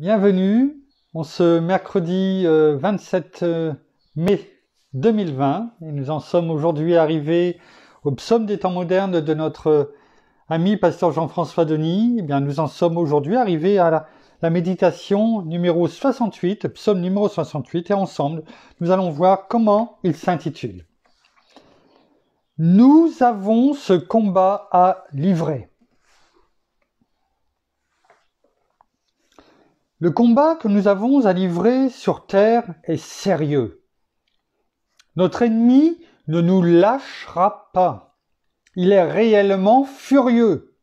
Bienvenue en ce mercredi 27 mai 2020 et nous en sommes aujourd'hui arrivés au psaume des temps modernes de notre ami pasteur Jean-François Denis. Eh bien, nous en sommes aujourd'hui arrivés à la méditation numéro 68, psaume numéro 68, et ensemble nous allons voir comment il s'intitule. Nous avons ce combat à livrer. Le combat que nous avons à livrer sur terre est sérieux. Notre ennemi ne nous lâchera pas. Il est réellement furieux.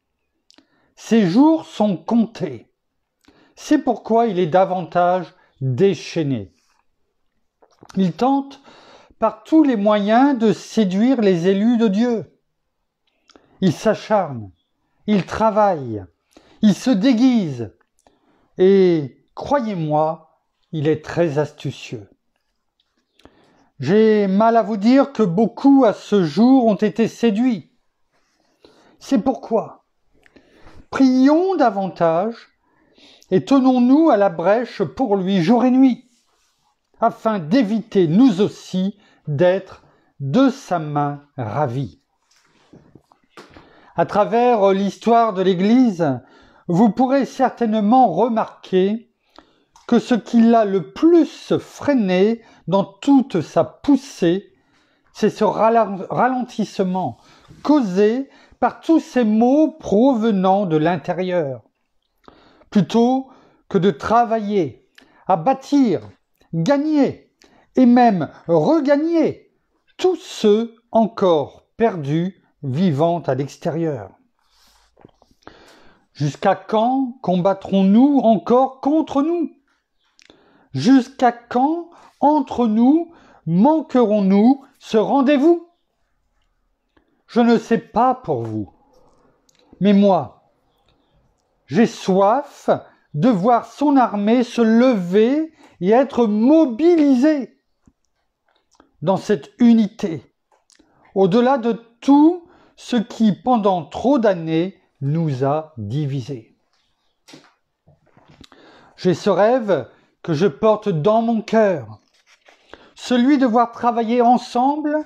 Ses jours sont comptés. C'est pourquoi il est davantage déchaîné. Il tente par tous les moyens de séduire les élus de Dieu. Il s'acharne, il travaille, il se déguise. Et croyez-moi, il est très astucieux. J'ai mal à vous dire que beaucoup à ce jour ont été séduits. C'est pourquoi prions davantage et tenons-nous à la brèche pour lui jour et nuit, afin d'éviter nous aussi d'être de sa main ravis. À travers l'histoire de l'Église, vous pourrez certainement remarquer que ce qui l'a le plus freiné dans toute sa poussée, c'est ce ralentissement causé par tous ces maux provenant de l'intérieur. Plutôt que de travailler, à bâtir, gagner et même regagner tous ceux encore perdus vivant à l'extérieur. Jusqu'à quand combattrons-nous encore contre nous? Jusqu'à quand, entre nous, manquerons-nous ce rendez-vous? Je ne sais pas pour vous, mais moi, j'ai soif de voir son armée se lever et être mobilisée dans cette unité, au-delà de tout ce qui, pendant trop d'années, nous a divisés. J'ai ce rêve que je porte dans mon cœur, celui de voir travailler ensemble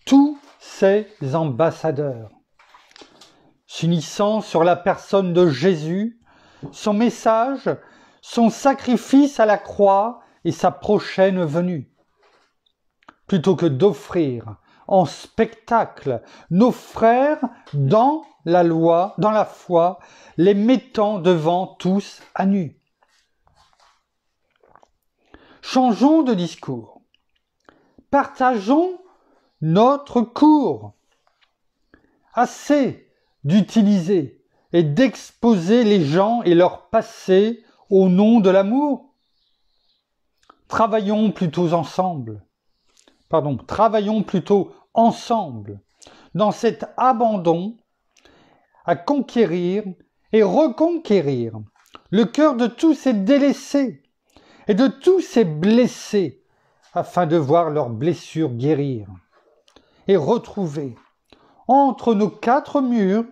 tous ces ambassadeurs, s'unissant sur la personne de Jésus, son message, son sacrifice à la croix et sa prochaine venue, plutôt que d'offrir en spectacle nos frères dans la loi, dans la foi, les mettant devant tous à nu. Changeons de discours. Partageons notre cours. Assez d'utiliser et d'exposer les gens et leur passé au nom de l'amour. Travaillons plutôt ensemble dans cet abandon à conquérir et reconquérir le cœur de tous ces délaissés et de tous ces blessés afin de voir leurs blessures guérir et retrouver entre nos quatre murs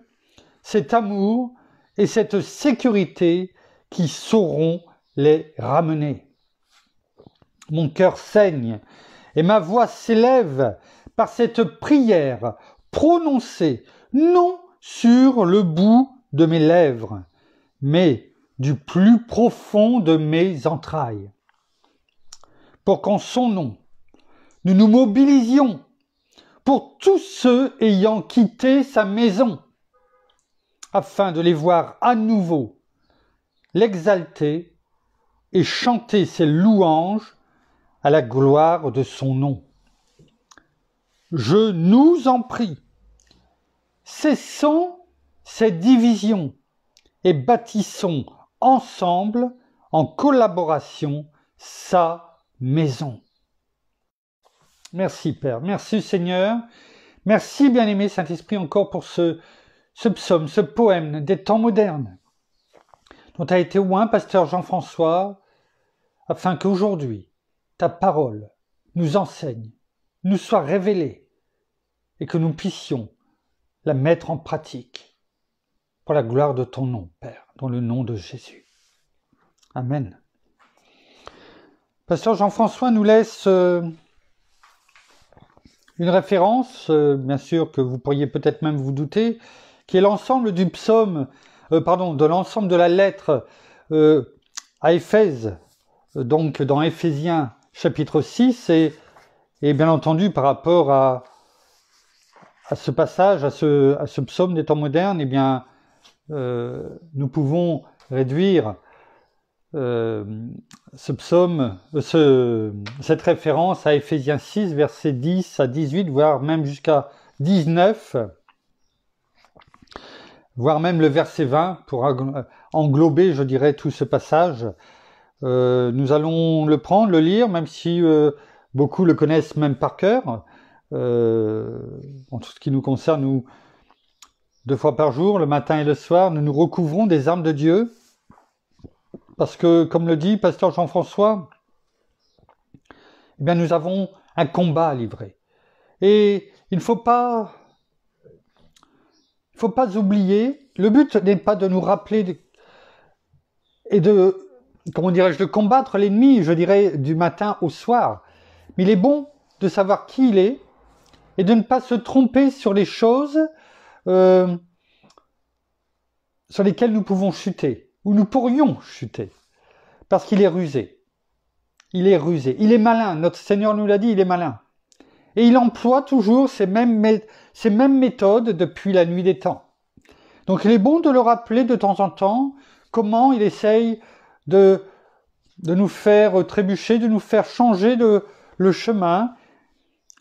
cet amour et cette sécurité qui sauront les ramener. Mon cœur saigne et ma voix s'élève par cette prière prononcée non sur le bout de mes lèvres, mais du plus profond de mes entrailles. Pour qu'en son nom, nous nous mobilisions pour tous ceux ayant quitté sa maison, afin de les voir à nouveau l'exalter et chanter ses louanges à la gloire de son nom. Je nous en prie, cessons ces divisions et bâtissons ensemble, en collaboration, sa maison. Merci Père, merci Seigneur, merci bien-aimé Saint-Esprit encore pour ce psaume, ce poème des temps modernes, dont a été oint pasteur Jean-François, afin qu'aujourd'hui, ta parole nous enseigne, nous soit révélée, et que nous puissions la mettre en pratique pour la gloire de ton nom, Père, dans le nom de Jésus. Amen. Pasteur Jean-François nous laisse une référence, bien sûr que vous pourriez peut-être même vous douter, qui est l'ensemble du psaume, de l'ensemble de la lettre à Éphèse, donc dans Éphésiens chapitre 6, et bien entendu par rapport à ce passage, à ce psaume des temps modernes, eh bien, nous pouvons réduire ce psaume, cette référence à Éphésiens 6, versets 10 à 18, voire même jusqu'à 19, voire même le verset 20, pour englober, je dirais, tout ce passage. Nous allons le prendre, le lire, même si beaucoup le connaissent même par cœur. En tout ce qui nous concerne, nous, 2 fois par jour, le matin et le soir, nous nous recouvrons des armes de Dieu. Parce que, comme le dit pasteur Jean-François, eh bien, nous avons un combat à livrer. Et il ne faut pas oublier, le but n'est pas de nous rappeler et de combattre l'ennemi, je dirais, du matin au soir. Mais il est bon de savoir qui il est et de ne pas se tromper sur les choses sur lesquelles nous pouvons chuter, ou nous pourrions chuter, parce qu'il est rusé. Il est rusé. Il est malin. Notre Seigneur nous l'a dit, il est malin. Et il emploie toujours ces mêmes méthodes depuis la nuit des temps. Donc il est bon de le rappeler de temps en temps, comment il essaye de nous faire trébucher, de nous faire changer le chemin,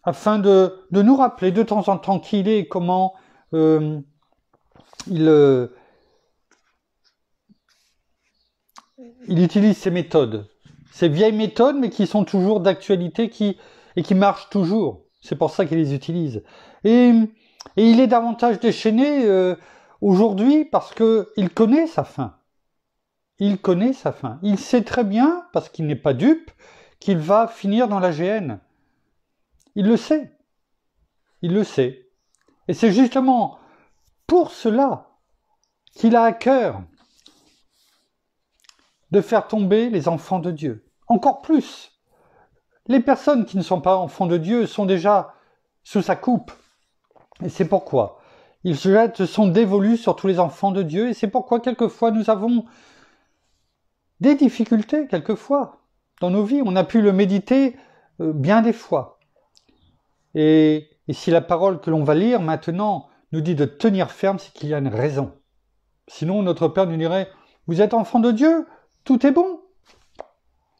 afin de nous rappeler de temps en temps qui il est et comment il utilise ces méthodes. Ces vieilles méthodes, mais qui sont toujours d'actualité et qui marchent toujours. C'est pour ça qu'il les utilise. Et il est davantage déchaîné aujourd'hui parce qu'il connaît sa fin. Il connaît sa fin. Il sait très bien, parce qu'il n'est pas dupe, qu'il va finir dans la géhenne. Il le sait. Il le sait. Et c'est justement pour cela qu'il a à cœur de faire tomber les enfants de Dieu. Encore plus. Les personnes qui ne sont pas enfants de Dieu sont déjà sous sa coupe. Et c'est pourquoi il se jette son dévolu sur tous les enfants de Dieu. Et c'est pourquoi quelquefois nous avons des difficultés, quelquefois, dans nos vies. On a pu le méditer bien des fois. Et si la parole que l'on va lire maintenant nous dit de tenir ferme, c'est qu'il y a une raison. Sinon, notre Père nous dirait, vous êtes enfants de Dieu, tout est bon.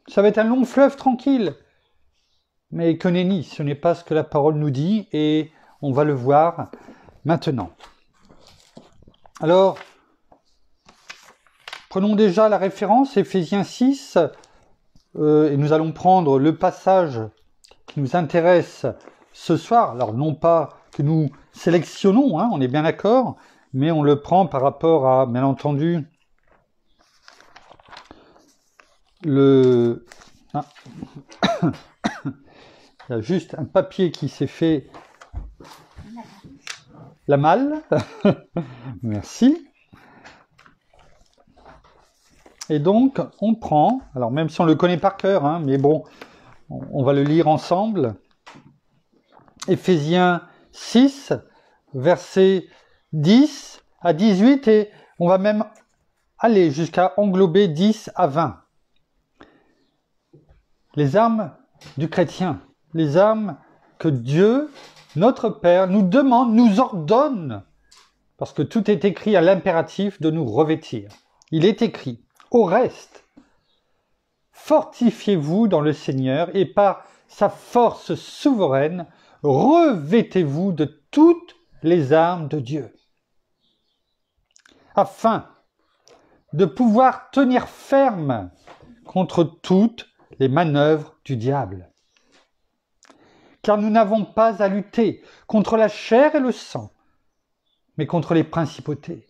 Ça va être un long fleuve tranquille. Mais que nenni, ce n'est pas ce que la parole nous dit, et on va le voir maintenant. Alors, prenons déjà la référence, Éphésiens 6, et nous allons prendre le passage qui nous intéresse ce soir. Alors, non pas que nous sélectionnons, on est bien d'accord, mais on le prend par rapport à, bien entendu, il y a juste un papier qui s'est fait la malle. Merci. Et donc, on prend, alors même si on le connaît par cœur, mais bon, on va le lire ensemble. Éphésiens 6, versets 10 à 18, et on va même aller jusqu'à englober 10 à 20. Les armes du chrétien, les armes que Dieu, notre Père, nous demande, nous ordonne, parce que tout est écrit à l'impératif de nous revêtir. Il est écrit, au reste, fortifiez-vous dans le Seigneur et par sa force souveraine, revêtez-vous de toutes les armes de Dieu, afin de pouvoir tenir ferme contre toutes les manœuvres du diable. Car nous n'avons pas à lutter contre la chair et le sang, mais contre les principautés,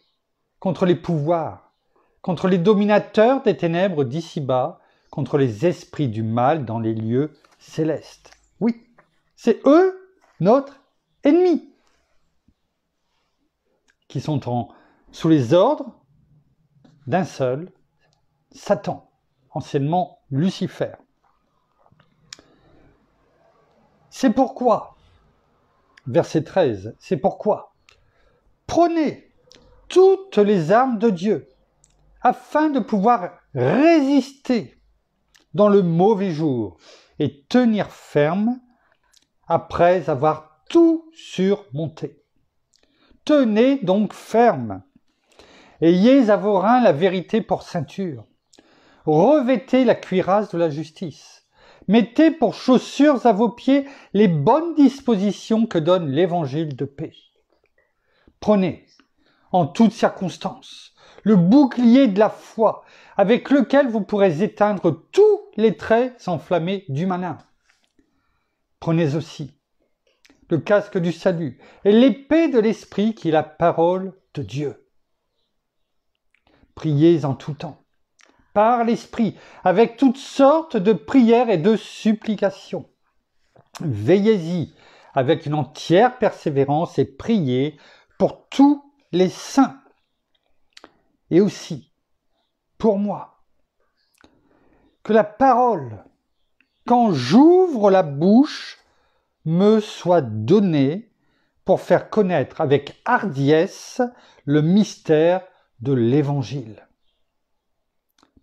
contre les pouvoirs, contre les dominateurs des ténèbres d'ici-bas, contre les esprits du mal dans les lieux célestes. Oui, c'est eux, notre ennemi, qui sont sous les ordres d'un seul, Satan. anciennement Lucifer. C'est pourquoi, verset 13, c'est pourquoi, prenez toutes les armes de Dieu, afin de pouvoir résister dans le mauvais jour et tenir ferme après avoir tout surmonté. Tenez donc ferme. Ayez à vos reins la vérité pour ceinture. Revêtez la cuirasse de la justice. Mettez pour chaussures à vos pieds les bonnes dispositions que donne l'évangile de paix. Prenez, en toutes circonstances, le bouclier de la foi, avec lequel vous pourrez éteindre tous les traits enflammés du malin. Prenez aussi le casque du salut et l'épée de l'esprit qui est la parole de Dieu. Priez en tout temps, par l'esprit, avec toutes sortes de prières et de supplications. Veillez-y avec une entière persévérance et priez pour tous les saints. Et aussi, pour moi, que la parole, quand j'ouvre la bouche, me soit donnée pour faire connaître avec hardiesse le mystère de l'Évangile,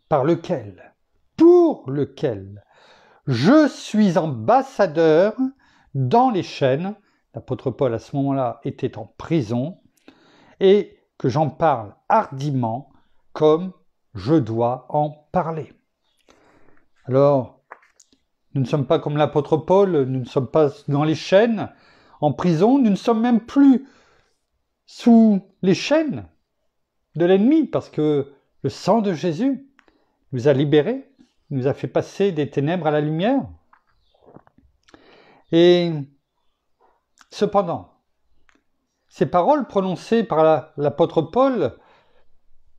par lequel, pour lequel, je suis ambassadeur dans les chaînes. L'apôtre Paul, à ce moment-là, était en prison, et que j'en parle hardiment comme je dois en parler. Alors, nous ne sommes pas comme l'apôtre Paul, nous ne sommes pas dans les chaînes, en prison, nous ne sommes même plus sous les chaînes de l'ennemi, parce que le sang de Jésus nous a libérés, nous a fait passer des ténèbres à la lumière. Et cependant, ces paroles prononcées par l'apôtre Paul,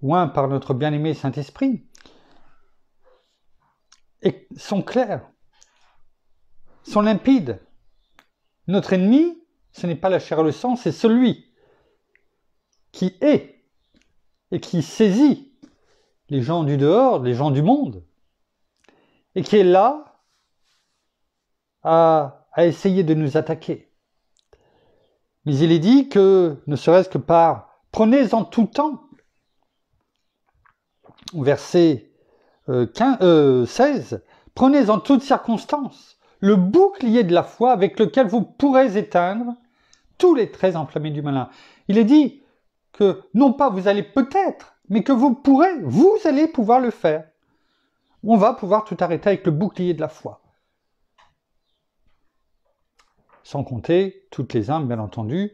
ou par notre bien-aimé Saint-Esprit, sont claires, sont limpides. Notre ennemi, ce n'est pas la chair et le sang, c'est celui qui est et qui saisit les gens du dehors, les gens du monde, et qui est là à essayer de nous attaquer. Mais il est dit que, ne serait-ce que par « prenez en tout temps », verset 16, « prenez en toutes circonstances le bouclier de la foi avec lequel vous pourrez éteindre tous les traits enflammés du malin. » Il est dit que non pas vous allez peut-être, mais que vous allez pouvoir le faire. On va pouvoir tout arrêter avec le bouclier de la foi. Sans compter toutes les armes, bien entendu,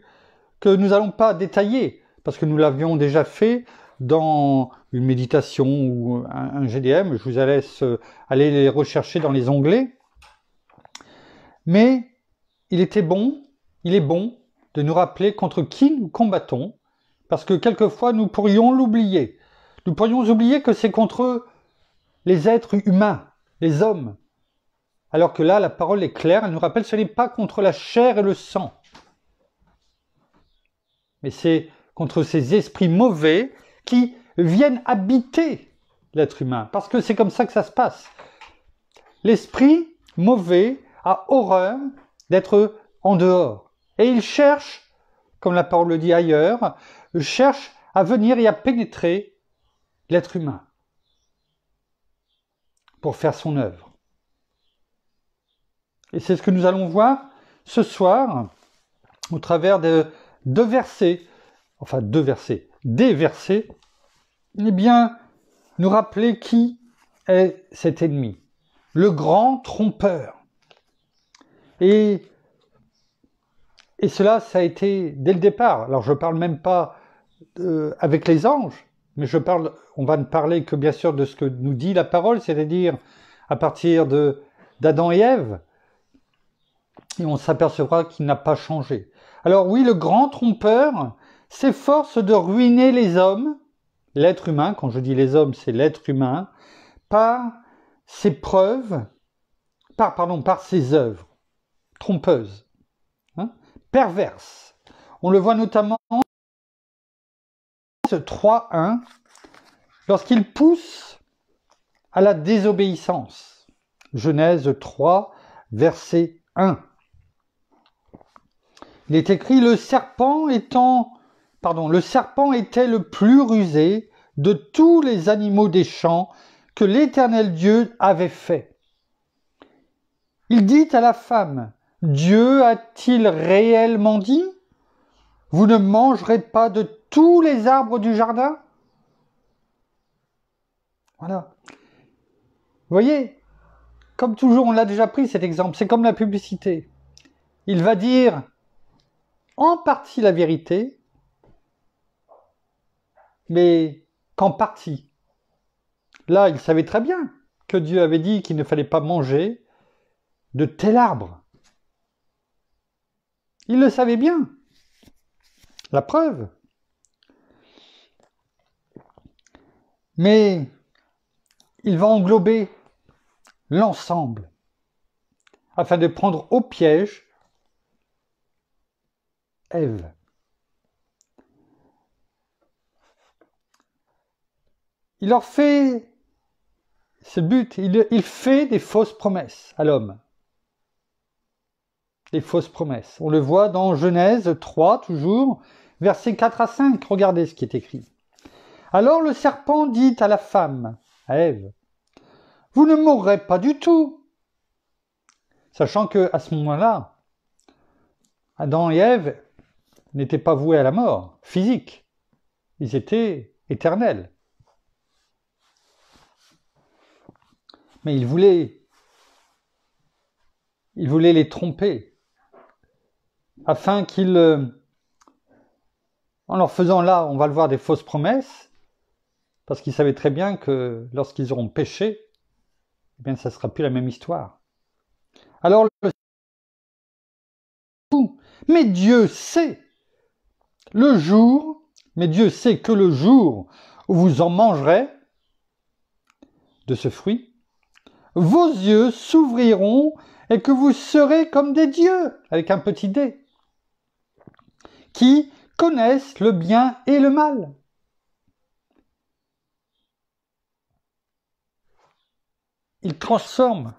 que nous n'allons pas détailler, parce que nous l'avions déjà fait dans une méditation ou un GDM. Je vous laisse aller les rechercher dans les onglets. Mais il est bon de nous rappeler contre qui nous combattons, parce que quelquefois nous pourrions l'oublier. Nous pourrions oublier que c'est contre les êtres humains, les hommes. Alors que là, la parole est claire, elle nous rappelle que ce n'est pas contre la chair et le sang, mais c'est contre ces esprits mauvais qui viennent habiter l'être humain, parce que c'est comme ça que ça se passe. L'esprit mauvais a horreur d'être en dehors, et il cherche, comme la parole le dit ailleurs, cherche à venir et à pénétrer l'être humain pour faire son œuvre. Et c'est ce que nous allons voir ce soir au travers de des versets, eh bien, nous rappeler qui est cet ennemi, le grand trompeur. Et cela, ça a été dès le départ. Alors, je ne parle même pas avec les anges, mais on va ne parler que bien sûr de ce que nous dit la parole, c'est-à-dire à partir d'Adam et Ève, et on s'apercevra qu'il n'a pas changé. Alors oui, le grand trompeur s'efforce de ruiner les hommes, l'être humain, quand je dis les hommes, c'est l'être humain, par ses preuves, par ses œuvres trompeuses, perverses. On le voit notamment dans 3.1, lorsqu'il pousse à la désobéissance. Genèse 3, verset 1. Il est écrit, le serpent était le plus rusé de tous les animaux des champs que l'Éternel Dieu avait fait. Il dit à la femme, Dieu a-t-il réellement dit, vous ne mangerez pas de tous les arbres du jardin? Voilà. Vous voyez, comme toujours, on l'a déjà pris cet exemple, c'est comme la publicité. Il va dire en partie la vérité, mais qu'en partie. Là, il savait très bien que Dieu avait dit qu'il ne fallait pas manger de tel arbre. Il le savait bien. La preuve. Mais il va englober l'ensemble afin de prendre au piège Ève. Il leur fait, c'est le but, il fait des fausses promesses à l'homme. Des fausses promesses. On le voit dans Genèse 3, toujours, versets 4 à 5. Regardez ce qui est écrit. Alors le serpent dit à la femme, à Ève, vous ne mourrez pas du tout. Sachant qu'à ce moment-là, Adam et Ève n'étaient pas voués à la mort physique. Ils étaient éternels. Mais il voulait les tromper, afin qu'ils, en leur faisant là, on va le voir, des fausses promesses, parce qu'ils savaient très bien que lorsqu'ils auront péché, eh bien, ça ne sera plus la même histoire. Alors, mais Dieu sait que le jour où vous en mangerez de ce fruit, vos yeux s'ouvriront et que vous serez comme des dieux, avec un petit d, qui connaissent le bien et le mal. Il transforme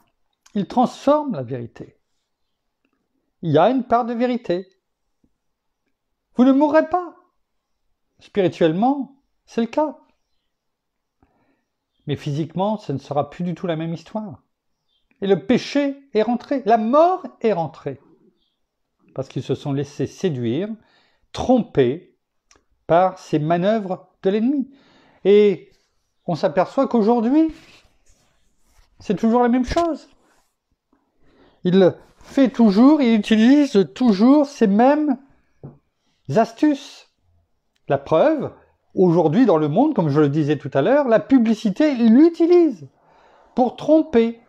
la vérité. Il y a une part de vérité. Vous ne mourrez pas. Spirituellement, c'est le cas. Mais physiquement, ce ne sera plus du tout la même histoire. Et le péché est rentré, la mort est rentrée. Parce qu'ils se sont laissés séduire, tromper par ces manœuvres de l'ennemi. Et on s'aperçoit qu'aujourd'hui, c'est toujours la même chose. Il utilise toujours ces mêmes astuces. La preuve, aujourd'hui dans le monde, comme je le disais tout à l'heure, la publicité, il l'utilise pour tromper.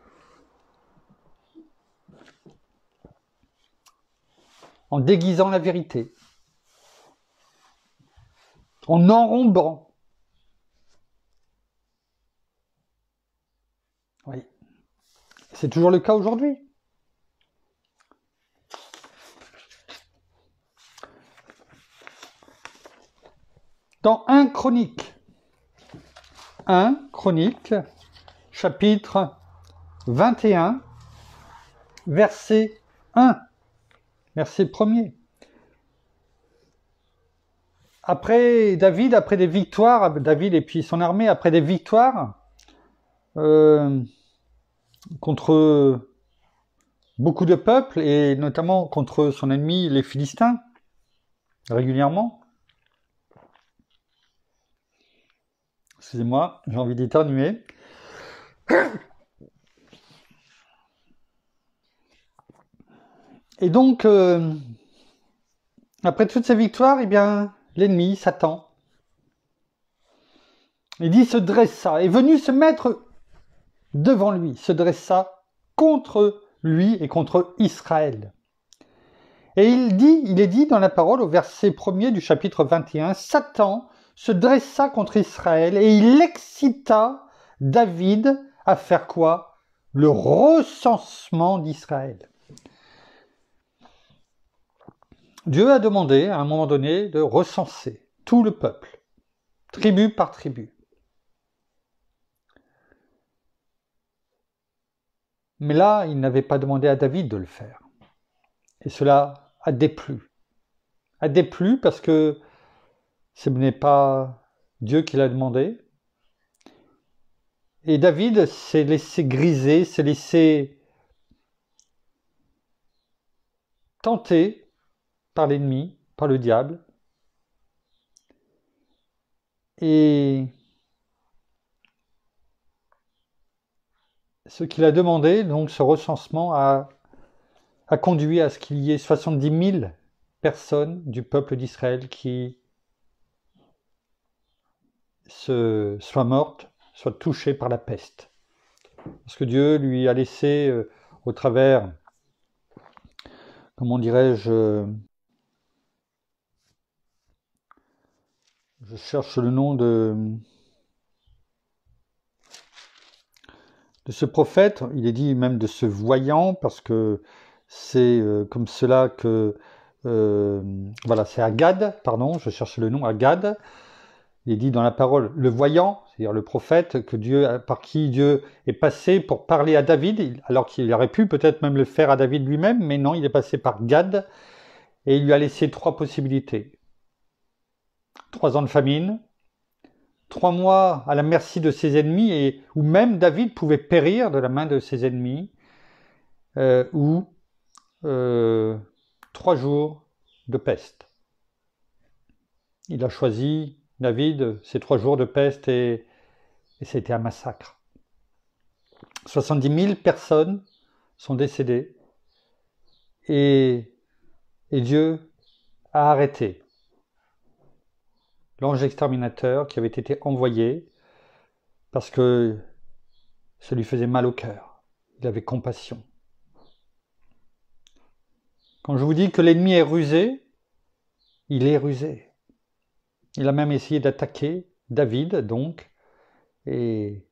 En déguisant la vérité. En enrombant. Oui. C'est toujours le cas aujourd'hui. Dans 1 Chronique, chapitre 21, verset 1, verset 1er. Après David, après des victoires, David et puis son armée, après des victoires contre beaucoup de peuples, et notamment contre son ennemi, les Philistins, régulièrement. Excusez-moi, j'ai envie d'éternuer. Et donc, après toutes ces victoires, eh bien, l'ennemi, Satan, il dit, se dressa, est venu se mettre devant lui, se dressa contre lui et contre Israël. Et il est dit dans la parole, au verset 1er du chapitre 21, Satan se dressa contre Israël et il excita David à faire quoi? Le recensement d'Israël. Dieu a demandé à un moment donné de recenser tout le peuple, tribu par tribu. Mais là, il n'avait pas demandé à David de le faire. Et cela a déplu. A déplu parce que ce n'est pas Dieu qui l'a demandé. Et David s'est laissé griser, s'est laissé tenter par l'ennemi, par le diable. Et ce qu'il a demandé, donc ce recensement, a conduit à ce qu'il y ait 70 000 personnes du peuple d'Israël qui soient mortes, soient touchées par la peste. Parce que Dieu lui a laissé, au travers, comment dirais-je, je cherche le nom de ce prophète, il est dit même de ce voyant, parce que c'est comme cela que, voilà, c'est Agad, pardon, je cherche le nom, Agad, il est dit dans la parole, le voyant, c'est-à-dire le prophète par qui Dieu est passé pour parler à David, alors qu'il aurait pu peut-être même le faire à David lui-même, mais non, il est passé par Gad, et il lui a laissé 3 possibilités. 3 ans de famine, 3 mois à la merci de ses ennemis, où même David pouvait périr de la main de ses ennemis, ou 3 jours de peste. Il a choisi, David, ces 3 jours de peste, et c'était un massacre. 70 000 personnes sont décédées, et Dieu a arrêté l'ange exterminateur qui avait été envoyé parce que ça lui faisait mal au cœur. Il avait compassion. Quand je vous dis que l'ennemi est rusé, il est rusé. Il a même essayé d'attaquer David, donc, et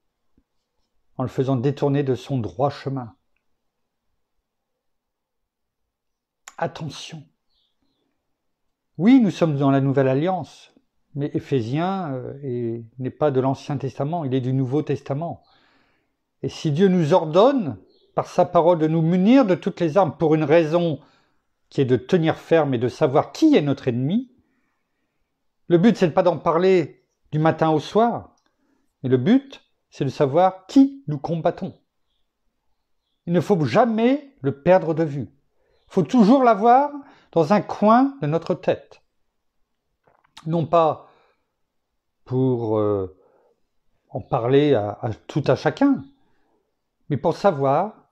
en le faisant détourner de son droit chemin. Attention. Oui, nous sommes dans la Nouvelle Alliance, mais Éphésiens n'est pas de l'Ancien Testament, il est du Nouveau Testament. Et si Dieu nous ordonne, par sa parole, de nous munir de toutes les armes pour une raison qui est de tenir ferme et de savoir qui est notre ennemi, le but, c'est pas d'en parler du matin au soir, mais le but, c'est de savoir qui nous combattons. Il ne faut jamais le perdre de vue. Il faut toujours l'avoir dans un coin de notre tête. Non pas pour en parler à tout à chacun, mais pour savoir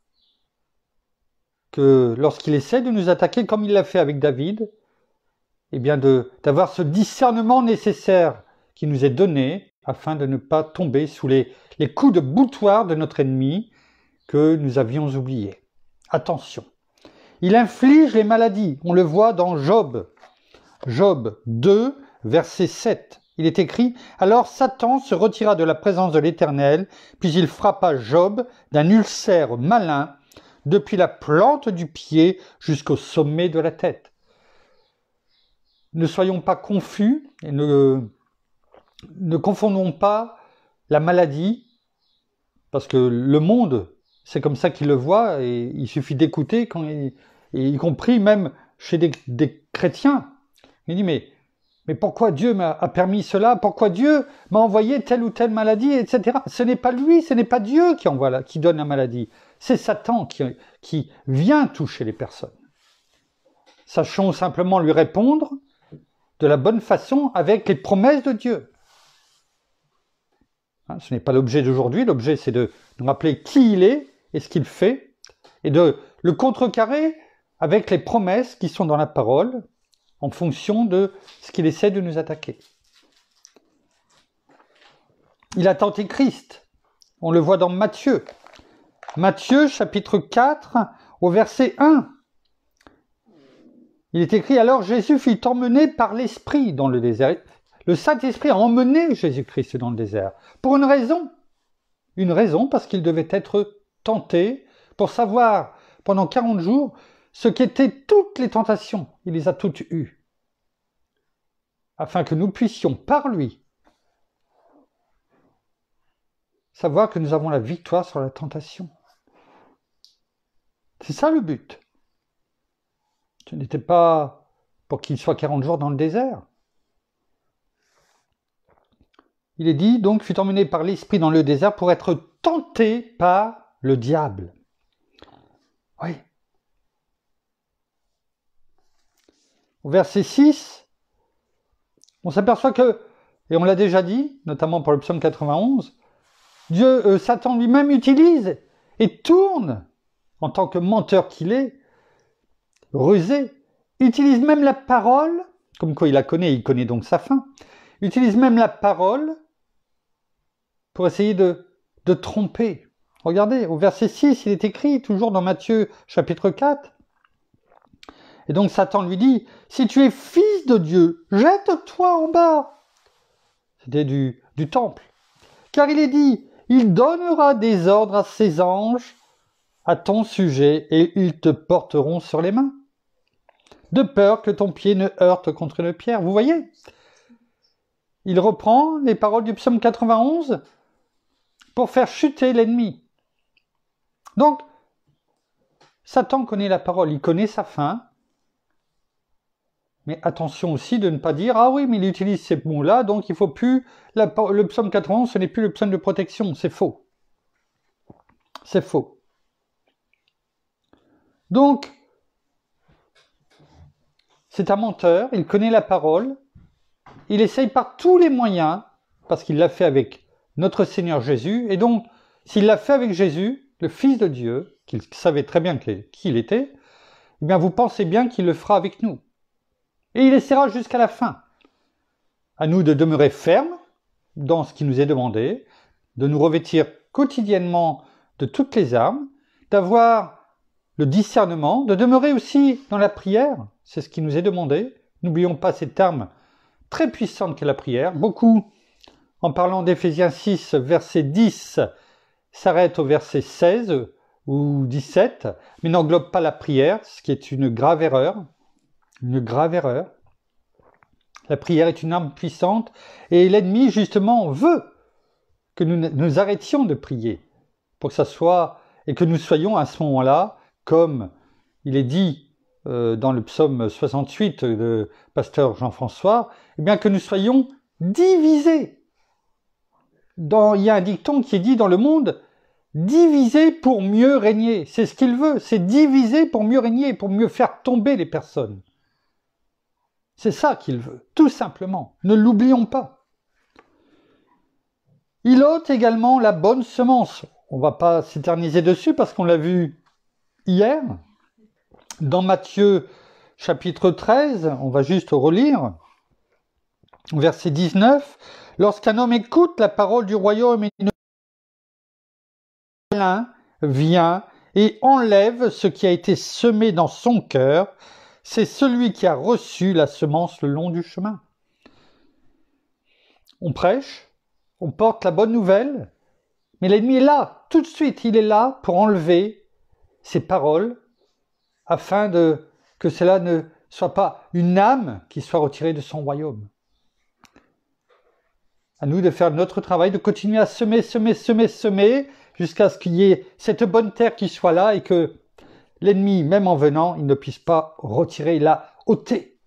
que lorsqu'il essaie de nous attaquer comme il l'a fait avec David, eh bien d'avoir ce discernement nécessaire qui nous est donné afin de ne pas tomber sous les coups de boutoir de notre ennemi que nous avions oubliés. Attention, il inflige les maladies, on le voit dans Job. Job 2, verset 7. Il est écrit « Alors Satan se retira de la présence de l'Éternel, puis il frappa Job d'un ulcère malin depuis la plante du pied jusqu'au sommet de la tête. » Ne soyons pas confus et ne confondons pas la maladie, parce que le monde, c'est comme ça qu'il le voit, et il suffit d'écouter, y compris même chez des chrétiens. Il dit mais pourquoi Dieu m'a permis cela? Pourquoi Dieu m'a envoyé telle ou telle maladie, etc. Ce n'est pas lui, ce n'est pas Dieu qui donne la maladie. C'est Satan qui vient toucher les personnes. Sachons simplement lui répondre de la bonne façon avec les promesses de Dieu. Ce n'est pas l'objet d'aujourd'hui, l'objet c'est de nous rappeler qui il est et ce qu'il fait, et de le contrecarrer avec les promesses qui sont dans la parole, en fonction de ce qu'il essaie de nous attaquer. Il a tenté Christ. On le voit dans Matthieu. Matthieu, chapitre 4, au verset 1. Il est écrit « Alors Jésus fut emmené par l'Esprit dans le désert. » Le Saint-Esprit a emmené Jésus-Christ dans le désert. Pour une raison. Une raison parce qu'il devait être tenté pour savoir pendant 40 jours ce qu'étaient toutes les tentations. Il les a toutes eues. Afin que nous puissions, par lui, savoir que nous avons la victoire sur la tentation. C'est ça le but. Ce n'était pas pour qu'il soit 40 jours dans le désert. Il est dit, donc, fut emmené par l'Esprit dans le désert pour être tenté par le diable. Oui. Au verset 6, on s'aperçoit que, et on l'a déjà dit, notamment pour le psaume 91, Satan lui-même utilise et tourne, en tant que menteur qu'il est, rusé, utilise même la parole, comme quoi il connaît donc sa fin, utilise même la parole pour essayer de tromper. Regardez, au verset 6, il est écrit, toujours dans Matthieu chapitre 4, et donc Satan lui dit, « Si tu es fils de Dieu, jette-toi en bas !» C'était du temple. Car il est dit, « Il donnera des ordres à ses anges à ton sujet, et ils te porteront sur les mains, de peur que ton pied ne heurte contre une pierre. » Vous voyez ? Il reprend les paroles du psaume 91 pour faire chuter l'ennemi. Donc, Satan connaît la parole, il connaît sa fin, mais attention aussi de ne pas dire « Ah oui, mais il utilise ces mots-là, donc il ne faut plus... » Le psaume 91, ce n'est plus le psaume de protection, c'est faux. C'est faux. Donc, c'est un menteur, il connaît la parole, il essaye par tous les moyens, parce qu'il l'a fait avec notre Seigneur Jésus, et donc, s'il l'a fait avec Jésus, le Fils de Dieu, qu'il savait très bien qui il était, eh bien vous pensez bien qu'il le fera avec nous. Et il essaiera jusqu'à la fin. À nous de demeurer fermes dans ce qui nous est demandé, de nous revêtir quotidiennement de toutes les armes, d'avoir le discernement, de demeurer aussi dans la prière, c'est ce qui nous est demandé. N'oublions pas cette arme très puissante qu'est la prière. Beaucoup, en parlant d'Éphésiens 6, verset 10, s'arrêtent au verset 16 ou 17, mais n'englobent pas la prière, ce qui est une grave erreur. Une grave erreur. La prière est une arme puissante et l'ennemi, justement, veut que nous arrêtions de prier pour que ça soit, et que nous soyons à ce moment-là, comme il est dit dans le psaume 68 de pasteur Jean-François, eh bien que nous soyons divisés. Il y a un dicton qui est dit dans le monde, diviser pour mieux régner. C'est ce qu'il veut, c'est diviser pour mieux régner, pour mieux faire tomber les personnes. C'est ça qu'il veut, tout simplement. Ne l'oublions pas. Il ôte également la bonne semence. On ne va pas s'éterniser dessus parce qu'on l'a vu hier. Dans Matthieu chapitre 13, on va juste relire, verset 19. « Lorsqu'un homme écoute la parole du royaume et malin vient et enlève ce qui a été semé dans son cœur, c'est celui qui a reçu la semence le long du chemin. » On prêche, on porte la bonne nouvelle, mais l'ennemi est là, tout de suite, il est là pour enlever ces paroles, afin que cela ne soit pas une âme qui soit retirée de son royaume. À nous de faire notre travail, de continuer à semer, jusqu'à ce qu'il y ait cette bonne terre qui soit là et que l'ennemi, même en venant, il ne puisse pas retirer, la ôter.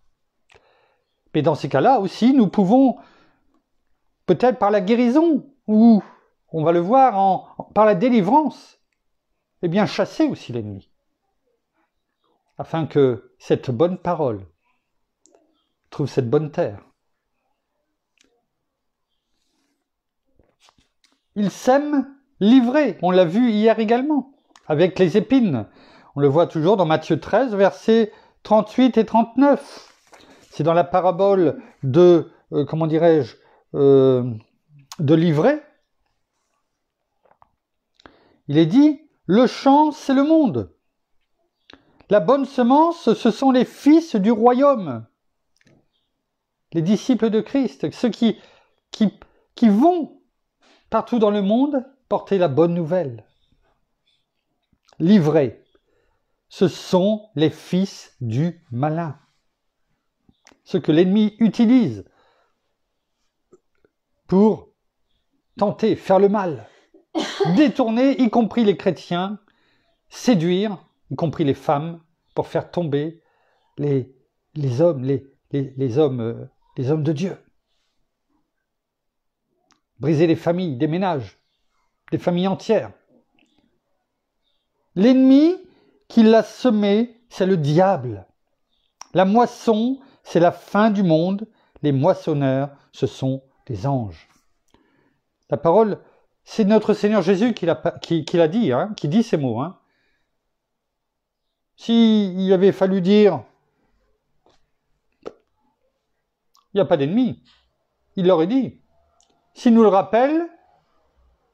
Mais dans ces cas-là aussi, nous pouvons, peut-être par la guérison, ou on va le voir par la délivrance, eh bien chasser aussi l'ennemi. Afin que cette bonne parole trouve cette bonne terre. Il sème l'ivrée, on l'a vu hier également, avec les épines. On le voit toujours dans Matthieu 13, versets 38 et 39. C'est dans la parabole de l'ivraie. Il est dit, le champ, c'est le monde. La bonne semence, ce sont les fils du royaume. Les disciples de Christ, ceux qui vont partout dans le monde porter la bonne nouvelle. L'ivraie, ce sont les fils du malin. Ce que l'ennemi utilise pour tenter, faire le mal, détourner, y compris les chrétiens, séduire y compris les femmes, pour faire tomber les hommes, les hommes de Dieu. Briser les familles, des ménages, des familles entières. L'ennemi qui l'a semé, c'est le diable. La moisson, c'est la fin du monde. Les moissonneurs, ce sont des anges. La parole, c'est notre Seigneur Jésus qui l'a dit, hein, qui dit ces mots. Hein. S'il avait fallu dire il n'y a pas d'ennemi, il l'aurait dit. S'il nous le rappelle,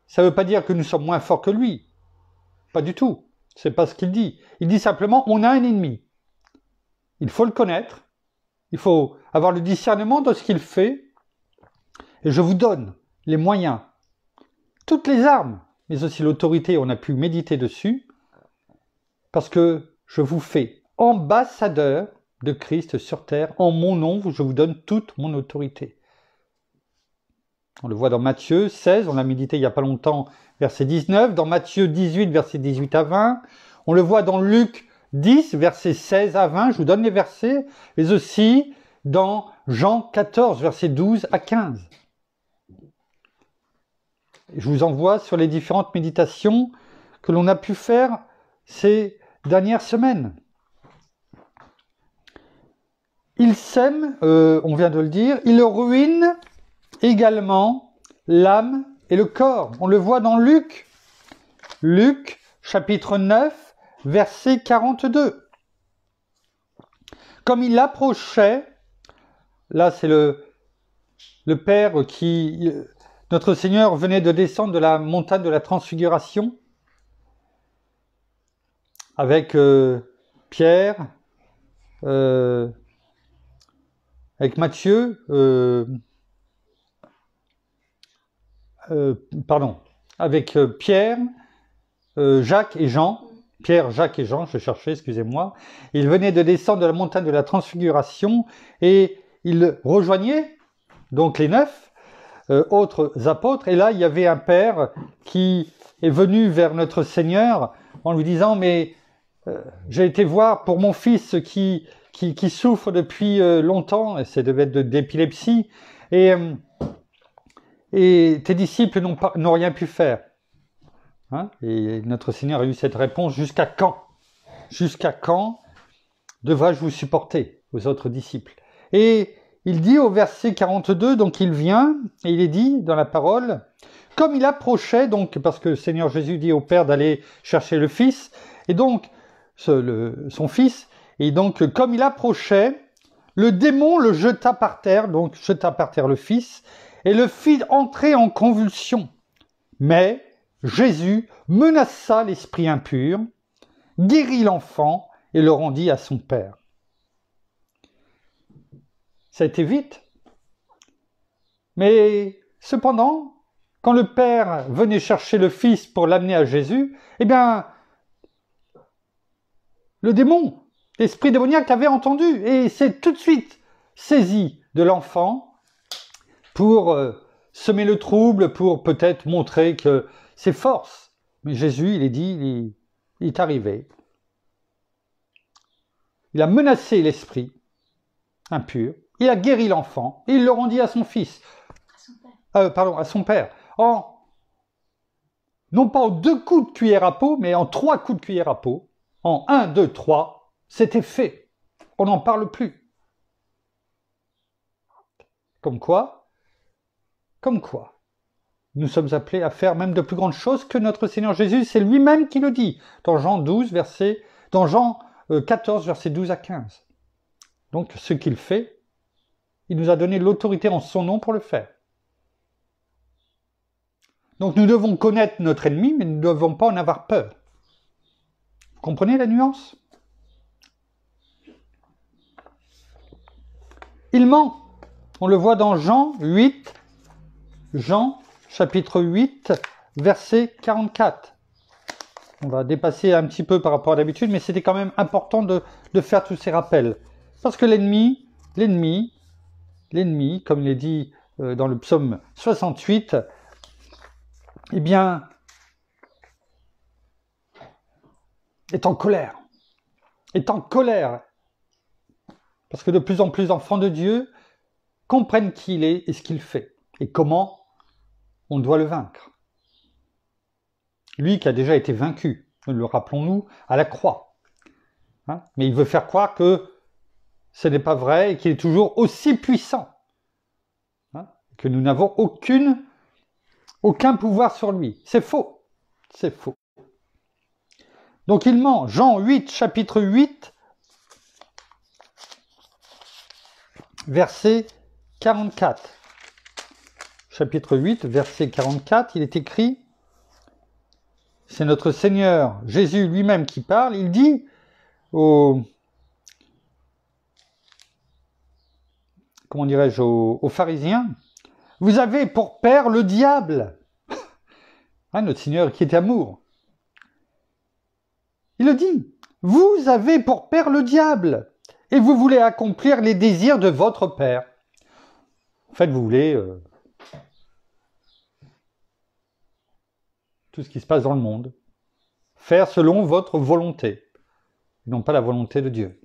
ça ne veut pas dire que nous sommes moins forts que lui. Pas du tout. C'est pas ce qu'il dit. Il dit simplement on a un ennemi. Il faut le connaître. Il faut avoir le discernement de ce qu'il fait. Et je vous donne les moyens, toutes les armes, mais aussi l'autorité, on a pu méditer dessus, parce que je vous fais ambassadeur de Christ sur terre. En mon nom, je vous donne toute mon autorité. On le voit dans Matthieu 16, on l'a médité il n'y a pas longtemps, verset 19, dans Matthieu 18, verset 18 à 20, on le voit dans Luc 10, verset 16 à 20, je vous donne les versets, mais aussi dans Jean 14, verset 12 à 15. Je vous envoie sur les différentes méditations que l'on a pu faire ces dernières semaines. Il sème, on vient de le dire, il ruine également l'âme et le corps. On le voit dans Luc. Luc, chapitre 9, verset 42. Comme il approchait, là c'est le Père qui... Notre Seigneur venait de descendre de la montagne de la Transfiguration avec Pierre, avec Matthieu, avec Pierre, Jacques et Jean. Pierre, Jacques et Jean, je cherchais, excusez-moi. Ils venaient de descendre de la montagne de la Transfiguration et ils rejoignaient donc les 9 autres apôtres. Et là, il y avait un père qui est venu vers notre Seigneur en lui disant « Mais j'ai été voir pour mon fils qui souffre depuis longtemps, et ça devait être d'épilepsie, et tes disciples n'ont rien pu faire. » Hein? Et notre Seigneur a eu cette réponse, jusqu'à quand? Jusqu'à quand devrais-je vous supporter, aux autres disciples? Et il dit au verset 42, donc il vient, et il est dit dans la parole, comme il approchait, donc parce que le Seigneur Jésus dit au Père d'aller chercher le Fils, et donc son Fils, et donc comme il approchait, le démon le jeta par terre, donc jeta par terre le Fils, et le fit entrer en convulsion. Mais Jésus menaça l'esprit impur, guérit l'enfant et le rendit à son père. Ça a été vite. Mais cependant, quand le père venait chercher le fils pour l'amener à Jésus, eh bien, le démon, l'esprit démoniaque avait entendu et s'est tout de suite saisi de l'enfant pour semer le trouble, pour peut-être montrer que ses forces. Mais Jésus, il est dit, il est arrivé. Il a menacé l'esprit impur, il a guéri l'enfant, et il le rendit à son fils. À son père. Non pas en 2 coups de cuillère à peau, mais en 3 coups de cuillère à peau. En 1, 2, 3, c'était fait. On n'en parle plus. Comme quoi, nous sommes appelés à faire même de plus grandes choses que notre Seigneur Jésus. C'est lui-même qui le dit dans Jean 14, versets 12 à 15. Donc, ce qu'il fait, il nous a donné l'autorité en son nom pour le faire. Donc, nous devons connaître notre ennemi, mais nous ne devons pas en avoir peur. Vous comprenez la nuance? Il ment. On le voit dans Jean 8, Jean chapitre 8, verset 44. On va dépasser un petit peu par rapport à d'habitude, mais c'était quand même important de faire tous ces rappels. Parce que l'ennemi, comme il est dit dans le psaume 68, eh bien, est en colère. Est en colère. Parce que de plus en plus d'enfants de Dieu comprennent qui il est et ce qu'il fait. Et comment on doit le vaincre. Lui qui a déjà été vaincu, le rappelons-nous, à la croix. Hein? Mais il veut faire croire que ce n'est pas vrai et qu'il est toujours aussi puissant. Hein? Que nous n'avons aucun pouvoir sur lui. C'est faux. C'est faux. Donc il ment. Jean 8, chapitre 8, verset 44. Chapitre 8, verset 44, il est écrit, c'est notre Seigneur Jésus lui-même qui parle, il dit aux pharisiens, vous avez pour père le diable. Hein, notre Seigneur qui est amour. Il le dit, vous avez pour père le diable, et vous voulez accomplir les désirs de votre père. En fait, vous voulez tout ce qui se passe dans le monde, faire selon votre volonté, et non pas la volonté de Dieu.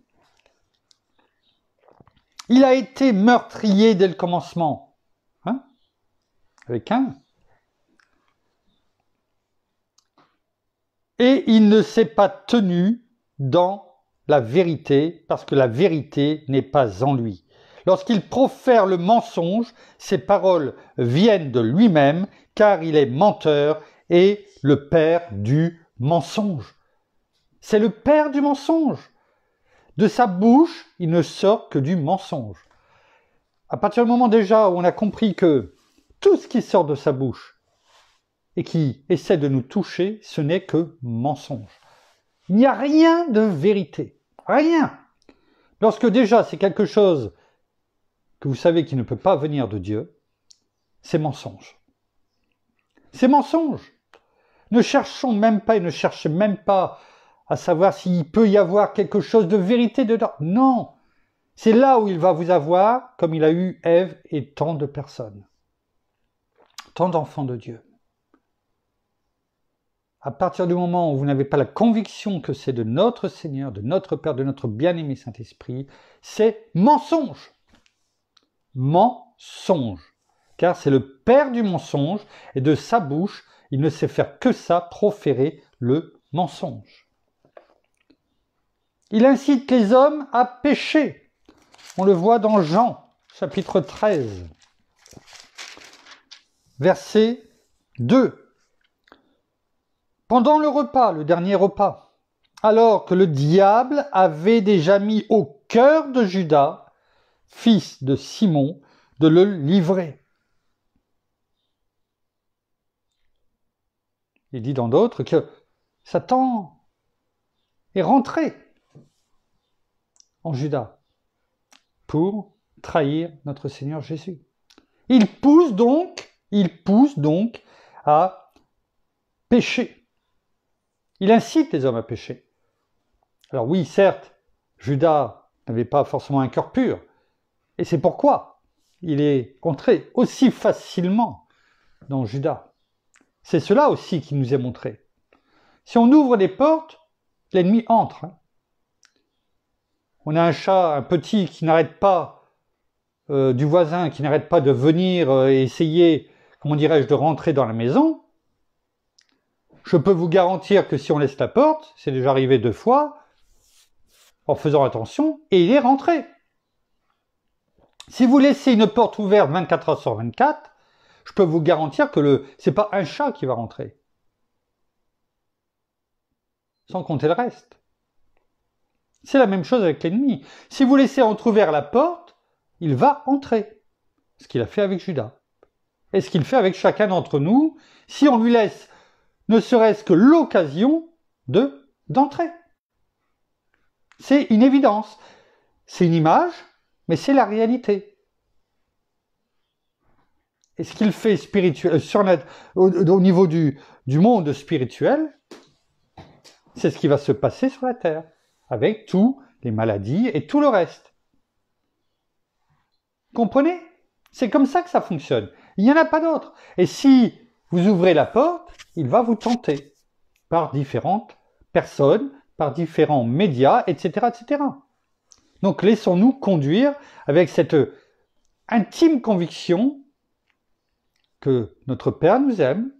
Il a été meurtrier dès le commencement, hein, avec Caïn. Et il ne s'est pas tenu dans la vérité, parce que la vérité n'est pas en lui. Lorsqu'il profère le mensonge, ses paroles viennent de lui-même, car il est menteur et le père du mensonge. C'est le père du mensonge. De sa bouche, il ne sort que du mensonge. À partir du moment déjà où on a compris que tout ce qui sort de sa bouche et qui essaie de nous toucher, ce n'est que mensonge. Il n'y a rien de vérité. Rien. Lorsque déjà c'est quelque chose que vous savez qui ne peut pas venir de Dieu, c'est mensonge. C'est mensonge. Ne cherchons même pas et ne cherchez même pas à savoir s'il peut y avoir quelque chose de vérité dedans. Non. C'est là où il va vous avoir, comme il a eu Ève et tant de personnes. Tant d'enfants de Dieu. À partir du moment où vous n'avez pas la conviction que c'est de notre Seigneur, de notre Père, de notre bien-aimé Saint-Esprit, c'est mensonge. Mensonge. Car c'est le père du mensonge et de sa bouche, il ne sait faire que ça, proférer le mensonge. Il incite les hommes à pécher. On le voit dans Jean, chapitre 13, verset 2. Pendant le repas, le dernier repas, alors que le diable avait déjà mis au cœur de Judas, fils de Simon, de le livrer. Il dit dans d'autres que Satan est rentré en Judas pour trahir notre Seigneur Jésus. Il pousse donc à pécher. Il incite les hommes à pécher. Alors oui, certes, Judas n'avait pas forcément un cœur pur, et c'est pourquoi il est entré aussi facilement dans Judas. C'est cela aussi qui nous est montré. Si on ouvre les portes, l'ennemi entre. On a un chat, un petit qui n'arrête pas, du voisin, qui n'arrête pas de venir essayer, comment dirais-je, de rentrer dans la maison. Je peux vous garantir que si on laisse la porte, c'est déjà arrivé 2 fois, en faisant attention, et il est rentré. Si vous laissez une porte ouverte 24 heures sur 24, je peux vous garantir que c'est pas un chat qui va rentrer. Sans compter le reste. C'est la même chose avec l'ennemi. Si vous laissez entrouvert la porte, il va entrer. Ce qu'il a fait avec Judas. Et ce qu'il fait avec chacun d'entre nous, si on lui laisse ne serait-ce que l'occasion d'entrer. C'est une évidence. C'est une image, mais c'est la réalité. Et ce qu'il fait spirituel, au niveau du monde spirituel, c'est ce qui va se passer sur la terre, avec tous les maladies et tout le reste. Comprenez? C'est comme ça que ça fonctionne. Il n'y en a pas d'autre. Et si vous ouvrez la porte, il va vous tenter par différentes personnes par différents médias, etc., etc. Donc laissons-nous conduire avec cette intime conviction que notre Père nous aime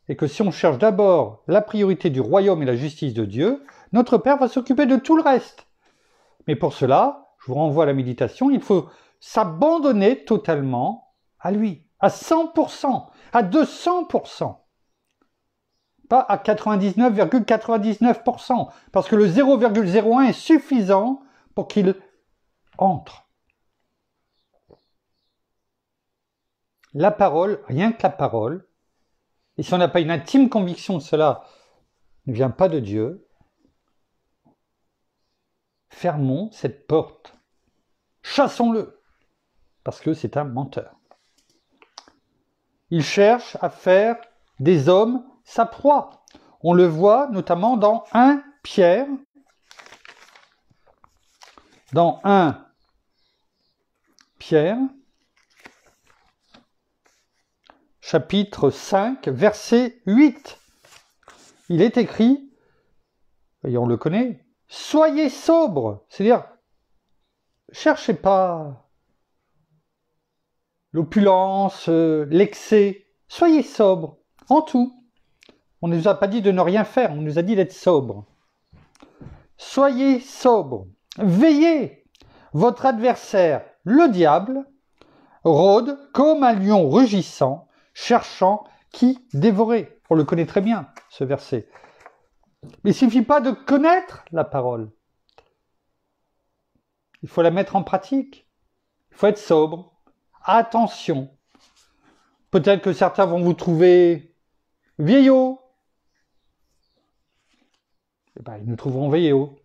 et que si on cherche d'abord la priorité du royaume et la justice de Dieu, notre Père va s'occuper de tout le reste. Mais pour cela, je vous renvoie à la méditation, il faut s'abandonner totalement à lui, à 100%, à 200%. Pas à 99,99%, parce que le 0,01 est suffisant pour qu'il entre. La parole, rien que la parole, et si on n'a pas une intime conviction de cela ne vient pas de Dieu, fermons cette porte. Chassons-le, parce que c'est un menteur. Il cherche à faire des hommes sa proie. On le voit notamment dans 1 Pierre. Dans 1 Pierre, chapitre 5, verset 8. Il est écrit, et on le connaît, « Soyez sobres », c'est-à-dire, cherchez pas l'opulence, l'excès, soyez sobres, en tout. On ne nous a pas dit de ne rien faire, on nous a dit d'être sobres. Soyez sobres, veillez, votre adversaire, le diable, rôde comme un lion rugissant, cherchant qui dévorer. On le connaît très bien, ce verset. Mais il ne suffit pas de connaître la parole. Il faut la mettre en pratique. Il faut être sobre. Attention. Peut-être que certains vont vous trouver vieillots. Eh bien, ils nous trouveront vieillots.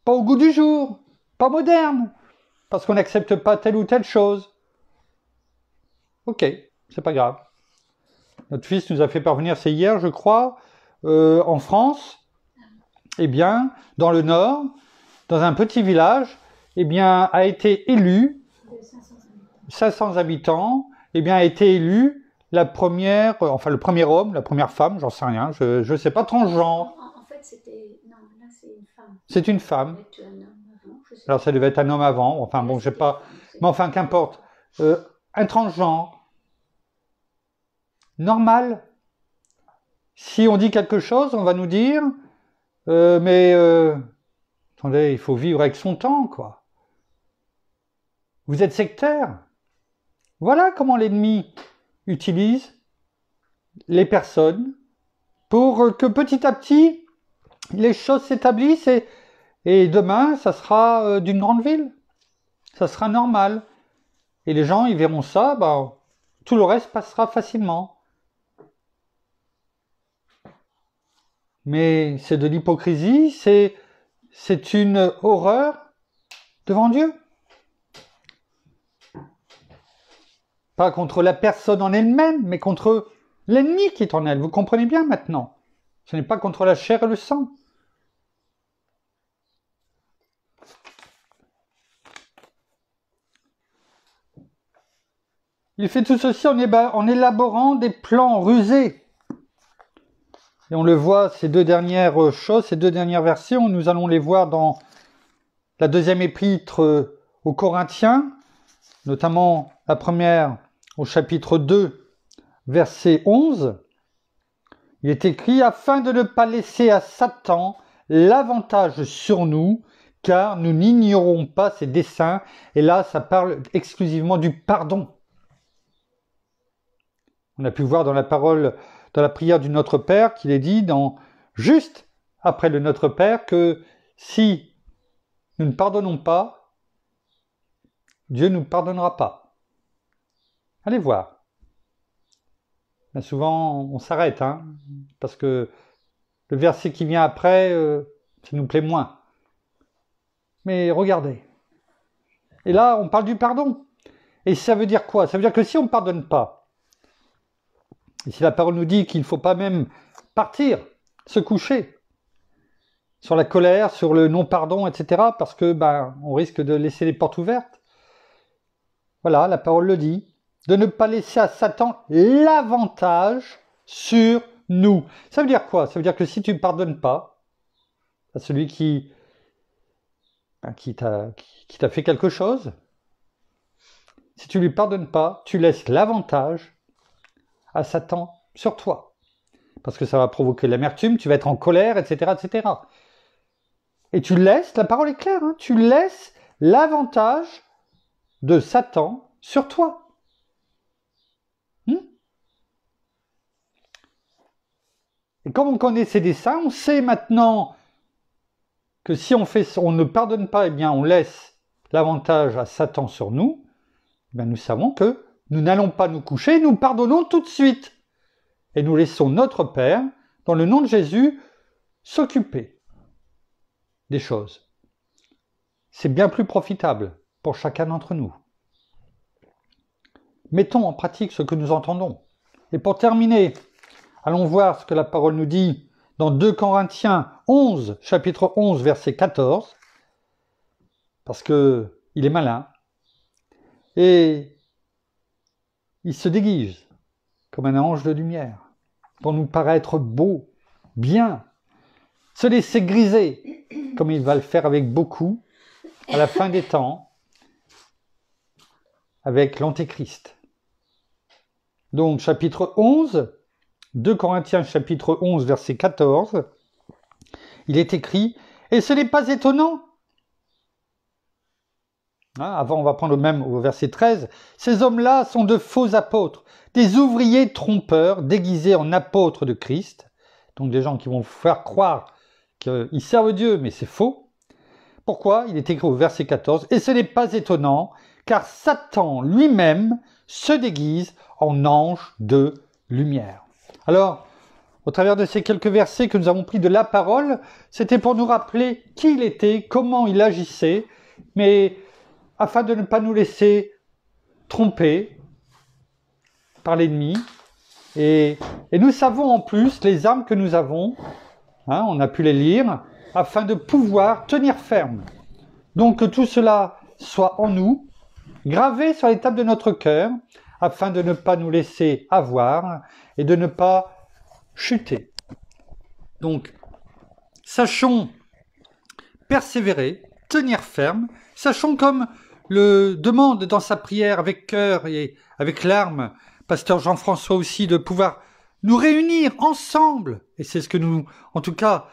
Pas au goût du jour. Pas moderne. Parce qu'on n'accepte pas telle ou telle chose. Ok, c'est pas grave. Notre fils nous a fait parvenir, c'est hier, je crois, en France, eh bien, dans le Nord, dans un petit village, eh bien, a été élu, 500 habitants, eh bien, a été élu la première, enfin, le premier homme, la première femme, j'en sais rien, je ne sais pas, transgenre. En fait, c'était... Non, là, c'est une femme. C'est une femme. Alors, ça devait être un homme avant, enfin, bon, je sais pas, mais enfin, qu'importe. Un transgenre. Normal. Si on dit quelque chose, on va nous dire attendez, il faut vivre avec son temps, quoi. Vous êtes sectaire. Voilà comment l'ennemi utilise les personnes pour que petit à petit, les choses s'établissent et demain, ça sera d'une grande ville. Ça sera normal. Et les gens, ils verront ça, bah, tout le reste passera facilement. Mais c'est de l'hypocrisie, c'est une horreur devant Dieu. Pas contre la personne en elle-même, mais contre l'ennemi qui est en elle. Vous comprenez bien maintenant. Ce n'est pas contre la chair et le sang. Il fait tout ceci en élaborant des plans rusés. Et on le voit, ces deux dernières choses, ces deux dernières versions, nous allons les voir dans la deuxième épître aux Corinthiens, notamment la première au chapitre 2, verset 11. Il est écrit « Afin de ne pas laisser à Satan l'avantage sur nous, car nous n'ignorons pas ses desseins. » Et là, ça parle exclusivement du pardon. On a pu voir dans la parole, dans la prière du Notre Père, qu'il est dit juste après le Notre Père que si nous ne pardonnons pas, Dieu ne nous pardonnera pas. Allez voir. Mais souvent, on s'arrête, parce que le verset qui vient après, ça nous plaît moins. Mais regardez. Et là, on parle du pardon. Et ça veut dire quoi? Ça veut dire que si on ne pardonne pas, et si la parole nous dit qu'il ne faut pas même partir, se coucher, sur la colère, sur le non-pardon, etc., parce que on risque de laisser les portes ouvertes. Voilà, la parole le dit. De ne pas laisser à Satan l'avantage sur nous. Ça veut dire quoi? Ça veut dire que si tu ne pardonnes pas, à celui qui t'a fait quelque chose, si tu lui pardonnes pas, tu laisses l'avantage à Satan sur toi. Parce que ça va provoquer l'amertume, tu vas être en colère, etc., etc. Et tu laisses, la parole est claire, hein, tu laisses l'avantage de Satan sur toi. Et comme on connaît ses desseins, on sait maintenant que si on ne pardonne pas, eh bien on laisse l'avantage à Satan sur nous, eh bien nous savons que nous n'allons pas nous coucher, nous pardonnons tout de suite. Et nous laissons notre Père, dans le nom de Jésus, s'occuper des choses. C'est bien plus profitable pour chacun d'entre nous. Mettons en pratique ce que nous entendons. Et pour terminer, allons voir ce que la parole nous dit dans 2 Corinthiens 11, chapitre 11, verset 14, parce qu'il est malin, et il se déguise comme un ange de lumière, pour nous paraître beau, bien, se laisser griser, comme il va le faire avec beaucoup, à la fin des temps, avec l'Antéchrist. Donc, chapitre 11, 2 Corinthiens chapitre 11, verset 14, il est écrit « Et ce n'est pas étonnant ». Avant, on va prendre même au verset 13. « Ces hommes-là sont de faux apôtres, des ouvriers trompeurs déguisés en apôtres de Christ. » Donc des gens qui vont faire croire qu'ils servent Dieu, mais c'est faux. Pourquoi ? Il est écrit au verset 14 « Et ce n'est pas étonnant, car Satan lui-même se déguise en ange de lumière. » Alors, au travers de ces quelques versets que nous avons pris de la parole, c'était pour nous rappeler qui il était, comment il agissait, mais afin de ne pas nous laisser tromper par l'ennemi. Et nous savons en plus les armes que nous avons, on a pu les lire, afin de pouvoir tenir ferme. Donc que tout cela soit en nous, gravé sur les tables de notre cœur, afin de ne pas nous laisser avoir et de ne pas chuter. Donc, sachons persévérer, tenir ferme, sachons comme le demande dans sa prière avec cœur et avec larmes, pasteur Jean-François aussi, de pouvoir nous réunir ensemble, et c'est ce que nous, en tout cas,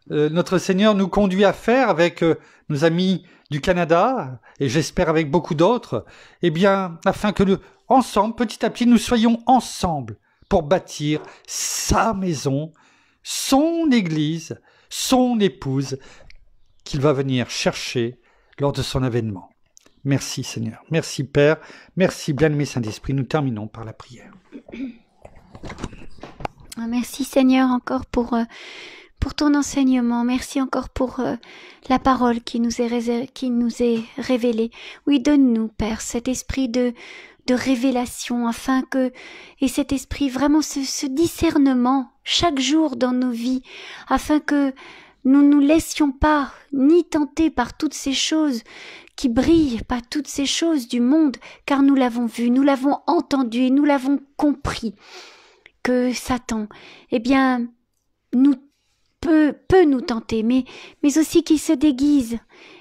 notre Seigneur nous conduit à faire avec nos amis du Canada, et j'espère avec beaucoup d'autres, eh bien, afin que nous, ensemble, petit à petit, nous soyons ensemble pour bâtir sa maison, son église, son épouse, qu'il va venir chercher lors de son avènement. Merci Seigneur, merci Père, merci bien-aimé Saint-Esprit. Nous terminons par la prière. Merci Seigneur encore pour ton enseignement. Merci encore pour la parole qui nous est révélée. Oui, donne-nous, Père, cet esprit de révélation, afin que, et cet esprit, vraiment ce discernement chaque jour dans nos vies, afin que nous nous laissions pas ni tenter par toutes ces choses qui brillent, par toutes ces choses du monde, car nous l'avons vu, nous l'avons entendu et nous l'avons compris, que Satan, eh bien, peut nous tenter, mais aussi qu'il se déguise,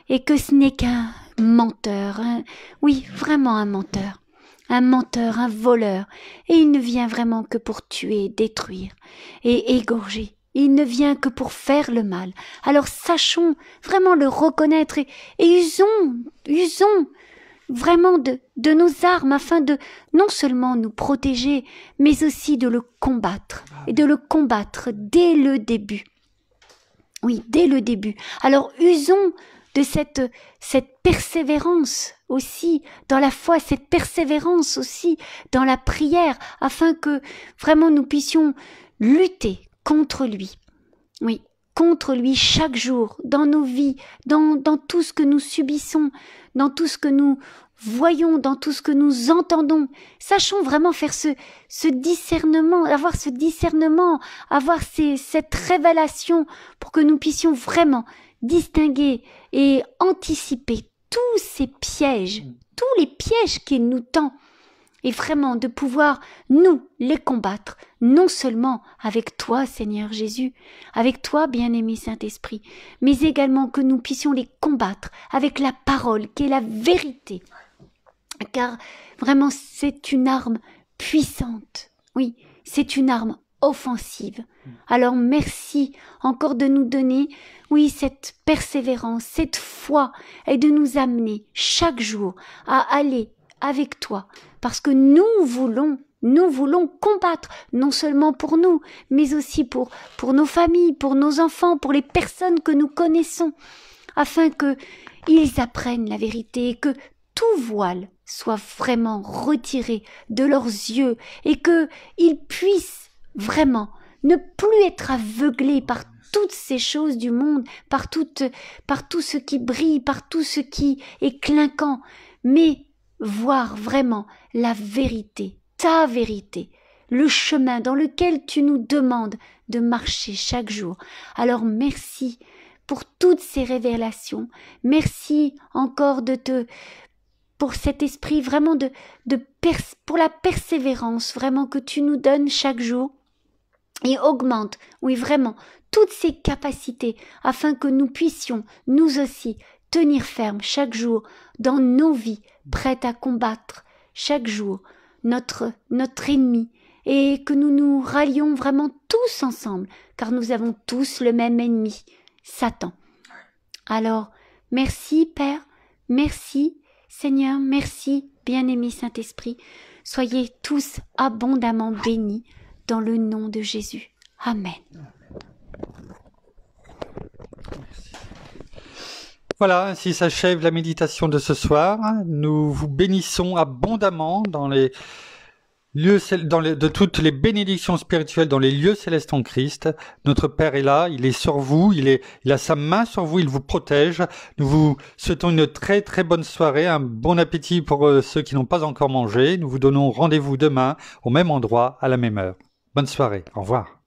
et que ce n'est qu'un menteur, oui, vraiment un menteur, un voleur, et il ne vient vraiment que pour tuer, détruire et égorger. Il ne vient que pour faire le mal. Alors sachons vraiment le reconnaître et usons vraiment de nos armes afin de non seulement nous protéger, mais aussi de le combattre. Et de le combattre dès le début. Oui, dès le début. Alors usons de cette persévérance aussi dans la foi, cette persévérance aussi dans la prière, afin que vraiment nous puissions lutter contre lui. Oui, contre lui chaque jour, dans nos vies, dans tout ce que nous subissons, dans tout ce que nous voyons, dans tout ce que nous entendons. Sachons vraiment faire ce discernement, avoir ce discernement, avoir cette révélation pour que nous puissions vraiment distinguer et anticiper tous ces pièges, tous les pièges qu'il nous tend, et vraiment de pouvoir, nous, les combattre, non seulement avec toi, Seigneur Jésus, avec toi, bien-aimé Saint-Esprit, mais également que nous puissions les combattre avec la parole, qui est la vérité. Car vraiment, c'est une arme puissante. Oui, c'est une arme offensive. Alors merci encore de nous donner, oui, cette persévérance, cette foi, et de nous amener chaque jour à aller avec toi, parce que nous voulons combattre, non seulement pour nous, mais aussi pour nos familles, pour nos enfants, pour les personnes que nous connaissons, afin que ils apprennent la vérité, et que tout voile soit vraiment retiré de leurs yeux, et que ils puissent vraiment ne plus être aveuglés par toutes ces choses du monde, par tout ce qui brille, par tout ce qui est clinquant, mais voir vraiment la vérité, ta vérité, le chemin dans lequel tu nous demandes de marcher chaque jour. Alors merci pour toutes ces révélations, merci encore pour cet esprit vraiment pour la persévérance vraiment que tu nous donnes chaque jour, et augmente, oui vraiment, toutes ces capacités afin que nous puissions, nous aussi, tenir ferme chaque jour dans nos vies, prêtes à combattre chaque jour notre ennemi, et que nous nous rallions vraiment tous ensemble, car nous avons tous le même ennemi, Satan. Alors, merci Père, merci Seigneur, merci bien-aimé Saint-Esprit, soyez tous abondamment bénis dans le nom de Jésus. Amen. Voilà, ainsi s'achève la méditation de ce soir. Nous vous bénissons abondamment dans les lieux, de toutes les bénédictions spirituelles dans les lieux célestes en Christ. Notre Père est là, il est sur vous, il a sa main sur vous, il vous protège. Nous vous souhaitons une très très bonne soirée, un bon appétit pour ceux qui n'ont pas encore mangé. Nous vous donnons rendez-vous demain au même endroit, à la même heure. Bonne soirée, au revoir.